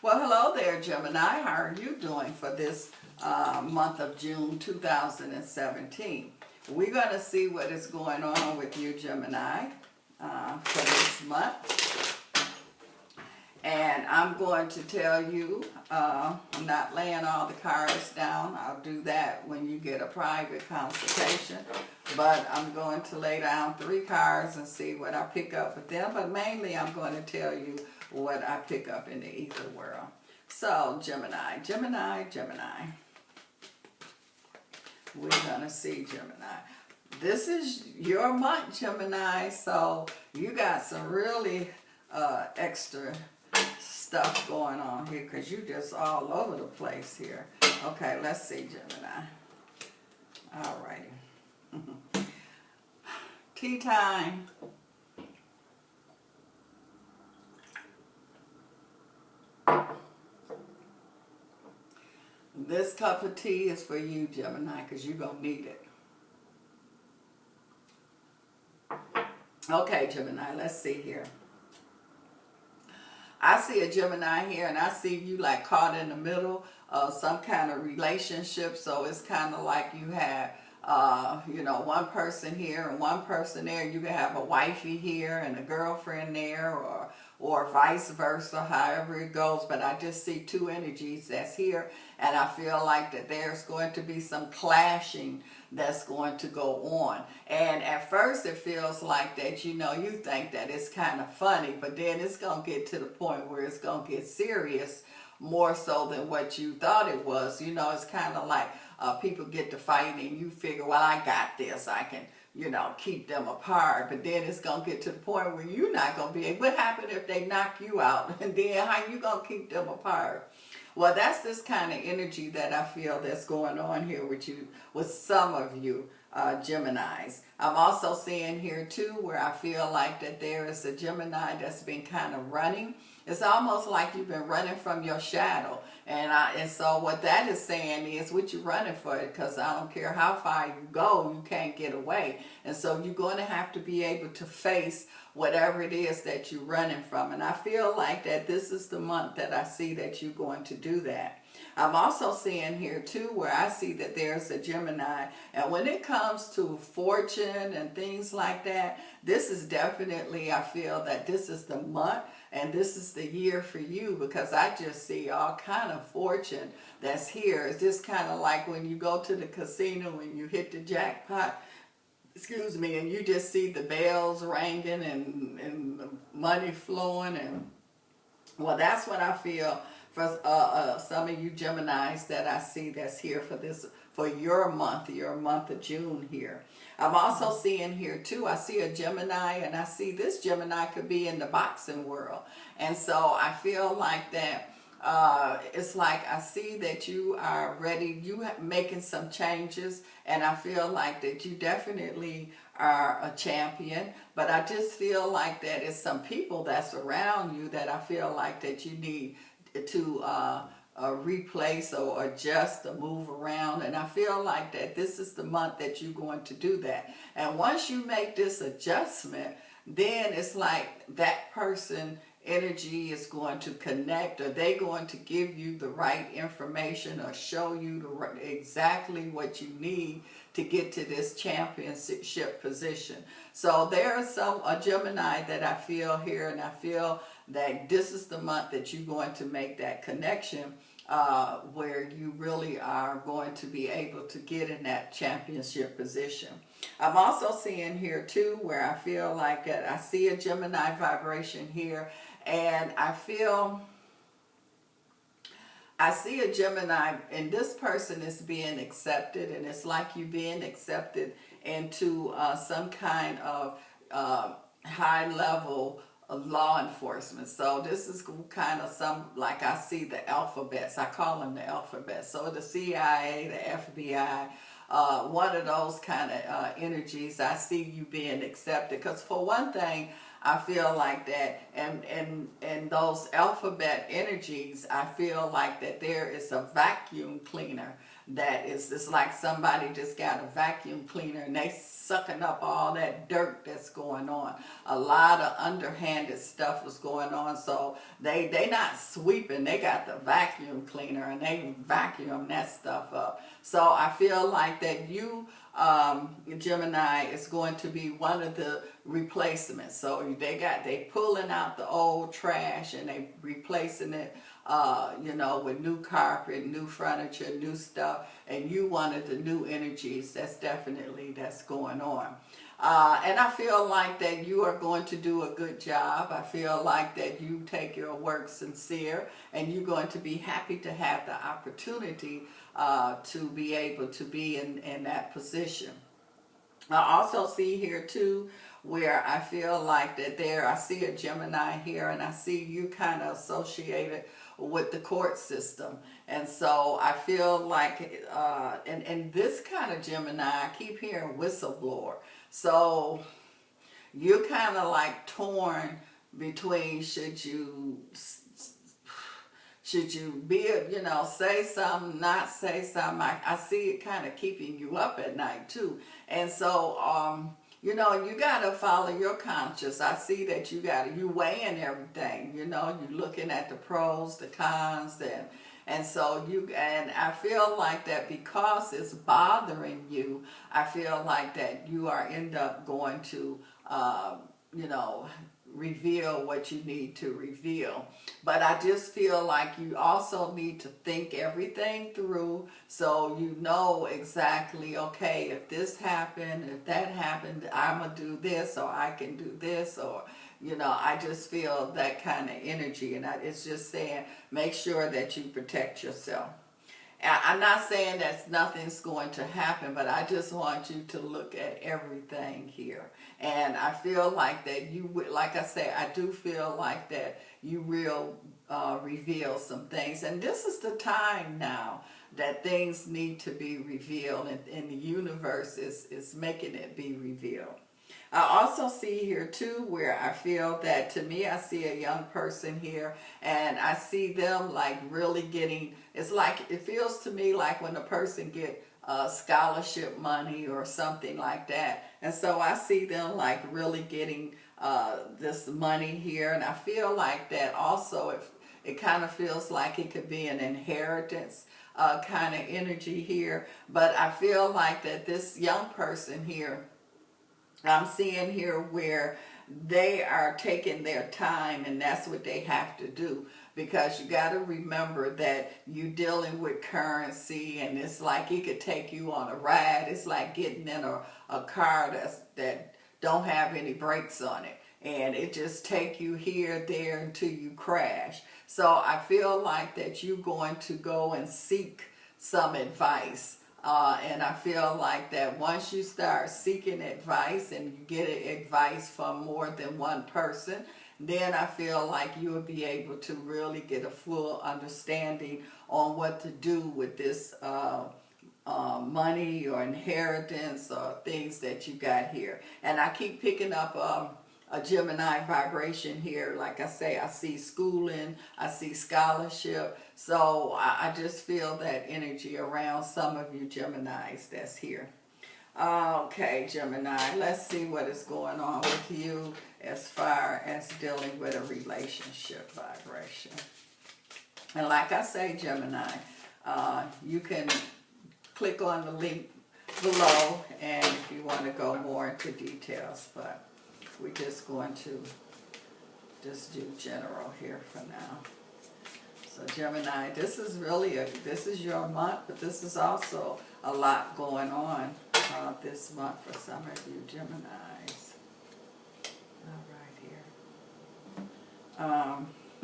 Well, hello there, Gemini. How are you doing for this month of June 2017? We're going to see what is going on with you, Gemini, for this month. And I'm going to tell you, I'm not laying all the cards down. I'll do that when you get a private consultation. But I'm going to lay down 3 cards and see what I pick up with them. But mainly I'm going to tell you what I pick up in the ether world. So, Gemini. We're going to see Gemini. This is your month, Gemini. So, you got some really extra stuff going on here because you just all over the place here. Okay, let's see, Gemini. All righty. Tea time. This cup of tea is for you, Gemini, because you're going to need it. Okay, Gemini, let's see here. I see a Gemini here, and I see you like caught in the middle of some kind of relationship. So it's kind of like you have, one person here and one person there. You can have a wifey here and a girlfriend there, or vice versa, however it goes. But I just see 2 energies that's here, and I feel like that there's going to be some clashing that's going to go on. And at first it feels like that, you think that it's kind of funny, but then it's going to get to the point where it's going to get serious more so than what you thought it was. It's kind of like people get to fighting and you figure, well, I got this, I can keep them apart. But then it's going to get to the point where you're not going to be able, what happened if they knock you out? And then how you going to keep them apart? Well, that's this kind of energy that I feel that's going on here with you, with some of you Geminis. I'm also seeing here too where I feel like that there is a Gemini that's been kind of running. It's almost like you've been running from your shadow. And so what that is saying is what you're running for, because I don't care how far you go, you can't get away. And so you're going to have to be able to face whatever it is that you're running from. And I feel like that this is the month that I see that you're going to do that. I'm also seeing here too where I see that there's a Gemini, and when it comes to fortune and things like that, this is definitely, I feel that this is the month and this is the year for you, because I just see all kind of fortune that's here. It's just kind of like when you go to the casino and you hit the jackpot, and you just see the bells ringing and the money flowing. And well, that's what I feel for some of you Geminis that I see that's here for your month of June here. I'm also seeing here too, I see a Gemini, and I see this Gemini could be in the boxing world. And so I feel like that it's like I see that you are ready, making some changes, and I feel like that you definitely are a champion. But I just feel like that it's some people that's around you that I feel like that you need to replace or adjust or move around. And I feel like that this is the month that you're going to do that. And once you make this adjustment, then it's like that person energy is going to connect, or they going to give you the right information or show you exactly what you need to get to this championship position. So there's a Gemini that I feel here, and I feel that this is the month that you're going to make that connection where you really are going to be able to get in that championship position. I'm also seeing here too where I feel like that I see a Gemini vibration here, and I see a Gemini, and this person is being accepted, and it's like you being accepted into some kind of high level of law enforcement. So this is kind of like I see the alphabets. I call them the alphabets. So the CIA, the FBI, one of those kind of energies. I see you being accepted, because for one thing, I feel like that, and those alphabet energies, I feel like that there is a vacuum cleaner that is, it's like somebody just got a vacuum cleaner and they sucking up all that dirt that's going on. A lot of underhanded stuff is going on, so they not sweeping, they got the vacuum cleaner and they vacuum that stuff up. So I feel like that you, Gemini, is going to be one of the replacements. So they pulling out the old trash and they replacing it, you know, with new carpet, new furniture, new stuff, and you one of the new energies that's going on. And I feel like that you are going to do a good job. I feel like that you take your work sincere, and you're going to be happy to have the opportunity to be able to be in that position. I also see here too where I feel like that I see a Gemini here, and I see you kind of associated with the court system. And so I feel like, and this kind of Gemini, I keep hearing whistleblower. So you're kind of like torn between should you be, you know, say something, not say something. I see it kind of keeping you up at night too. And so, you know, you got to follow your conscience. I see that you weighing everything, you know, you looking at the pros, the cons, and so and I feel like that because it's bothering you, I feel like that you are end up going to, you know, reveal what you need to reveal. But I just feel like you also need to think everything through, so you know exactly, okay, if this happened, if that happened, I'm gonna do this, or I can do this, or, you know, I just feel that kind of energy. And it's just saying, make sure that you protect yourself. I'm not saying that nothing's going to happen, but I just want you to look at everything here. And I feel like that you would, like I say, I do feel like that you will reveal some things. And this is the time now that things need to be revealed, and the universe is making it be revealed. I also see here too where I feel that, to me, I see a young person here, and I see them like really getting, it's like, it feels to me like when a person get scholarship money or something like that. And so I see them like really getting this money here, and I feel like that also it kind of feels like it could be an inheritance kind of energy here. But I feel like that this young person here, I'm seeing here where they are taking their time, and that's what they have to do, because you got to remember that you're dealing with currency, and it's like it could take you on a ride. It's like getting in a car that don't have any brakes on it, and it just take you here, there, until you crash. So I feel like that you're going to go and seek some advice. And I feel like that once you start seeking advice and you get advice from more than one person, then I feel like you will be able to really get a full understanding on what to do with this money or inheritance or things that you got here. And I keep picking up a Gemini vibration here. Like I say, I see schooling, I see scholarship. So I just feel that energy around some of you Geminis that's here. Okay, Gemini, let's see what is going on with you as far as dealing with a relationship vibration. And like I say, Gemini, you can click on the link below, and if you want to go more into details, but we're just going to just do general here for now. So Gemini, this is really this is your month, but this is also a lot going on this month for some of you Geminis. All right here.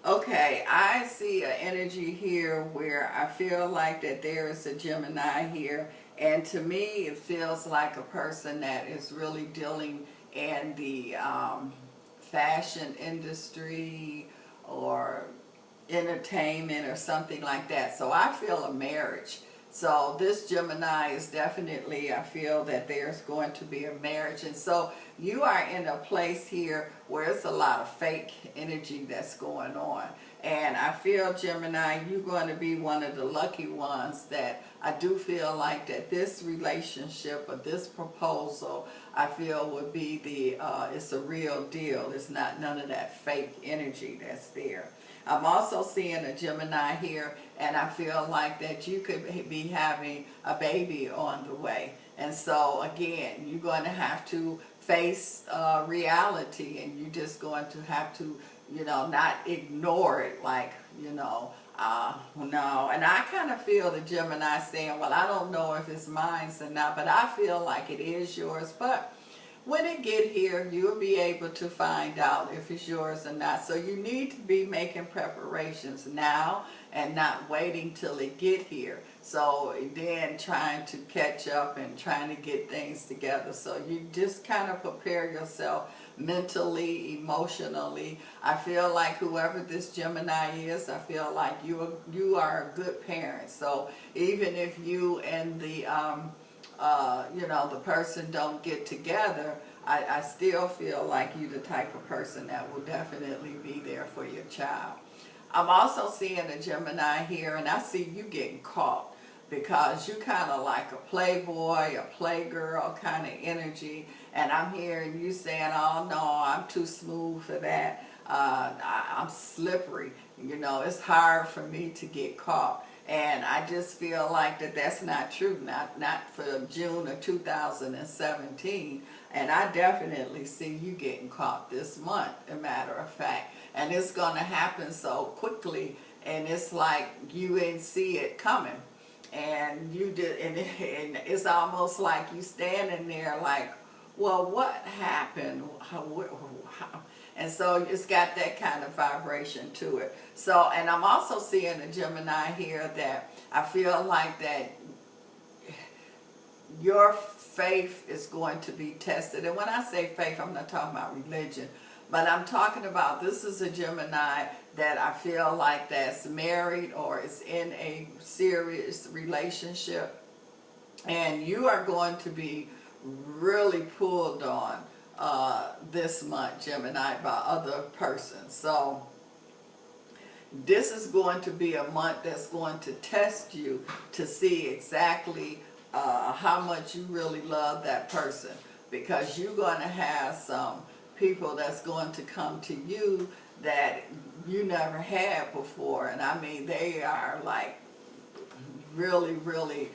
Okay, I see an energy here where I feel like that there is a Gemini here, and to me it feels like a person that is really dealing in the fashion industry or entertainment or something like that. So I feel a marriage. So this Gemini is definitely, I feel that there's going to be a marriage. And so you are in a place here where it's a lot of fake energy that's going on. And I feel, Gemini, you're going to be one of the lucky ones that I do feel like that this relationship or this proposal, I feel would be it's a real deal. It's not none of that fake energy that's there. I'm also seeing a Gemini here, and I feel like that you could be having a baby on the way. And so, again, you're going to have to face reality, and you're just going to have to, not ignore it like, no. And I kind of feel the Gemini saying, well, I don't know if it's mine or not, but I feel like it is yours. But when it get here, you'll be able to find out if it's yours or not. So you need to be making preparations now and not waiting till it get here. So then trying to catch up and trying to get things together. So you just kind of prepare yourself mentally, emotionally. I feel like whoever this Gemini is, I feel like you are a good parent. So even if you and the the person don't get together, I still feel like you're the type of person that will definitely be there for your child. I'm also seeing a Gemini here, and I see you getting caught because you kind of like a playboy, a playgirl kind of energy, and I'm hearing you saying, oh no, I'm too smooth for that. I'm slippery. It's hard for me to get caught. And I just feel like that's not true, not for June of 2017. And I definitely see you getting caught this month, as a matter of fact. And it's going to happen so quickly, and it's like you didn't see it coming. And you did, and it's almost like you standing there like, well, what happened? How? And so it's got that kind of vibration to it. So, and I'm also seeing a Gemini here that I feel like that your faith is going to be tested. And when I say faith, I'm not talking about religion, but I'm talking about, this is a Gemini that I feel like that's married or is in a serious relationship. And you are going to be really pulled on this month, Gemini, by other persons. So this is going to be a month that's going to test you to see exactly how much you really love that person, because you're going to have some people that's going to come to you that you never had before. And I mean, they are like really, really,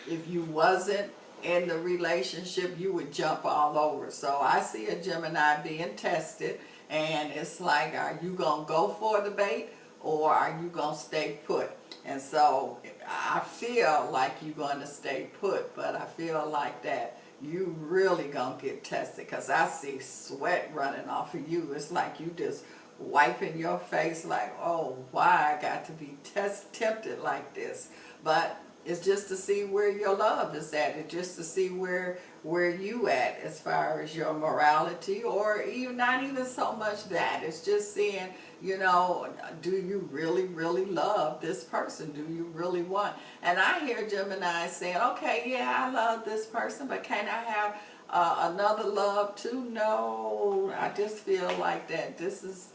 if you wasn't in the relationship, you would jump all over. So I see a Gemini being tested, and it's like, are you going to go for the bait, or are you going to stay put? And so I feel like you're going to stay put, but I feel like that you really going to get tested, because I see sweat running off of you. It's like you just wiping your face like, oh, why I got to be tempted like this. But it's just to see where your love is at. It's just to see where you at as far as your morality, or even not even so much that. It's just seeing, do you really, really love this person? Do you really want? And I hear Gemini saying, okay, yeah, I love this person, but can I have another love too? No, I just feel like that this is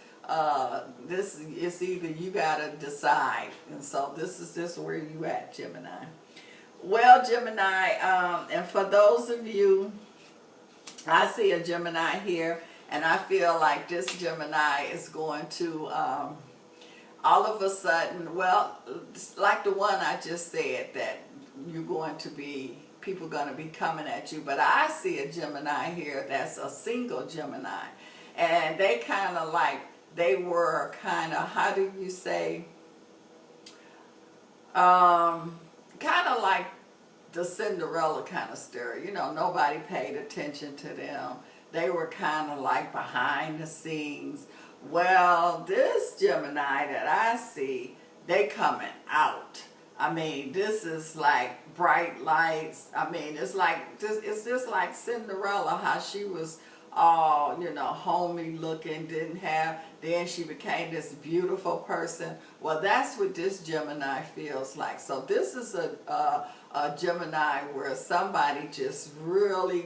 it's either you gotta decide. And so this is just where you at, Gemini. Well, Gemini, and for those of you, I see a Gemini here, and I feel like this Gemini is going to all of a sudden, well, like the one I just said, that you're going to be, people going to be coming at you. But I see a Gemini here that's a single Gemini, and they kind of like, they were kind of, how do you say, kind of like the Cinderella kind of story. Nobody paid attention to them. They were kind of like behind the scenes. Well, this Gemini that I see, they coming out. I mean, this is like bright lights. I mean, it's just like Cinderella, how she was all, homey looking, then she became this beautiful person. Well, that's what this Gemini feels like. So this is a Gemini where somebody just really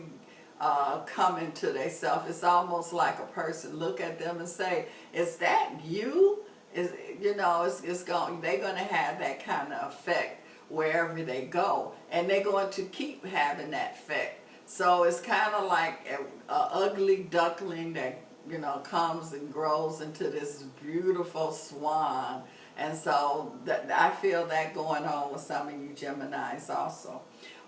come into themselves. It's almost like a person look at them and say, is that you? is, it's going, they're going to have that kind of effect wherever they go, and they're going to keep having that effect. So it's kind of like a ugly duckling that, comes and grows into this beautiful swan. And so I feel that going on with some of you Geminis also.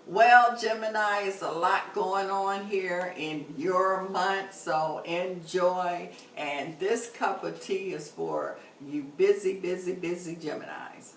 Well, Gemini, it's a lot going on here in your month, so enjoy. And this cup of tea is for you busy, busy, busy Geminis.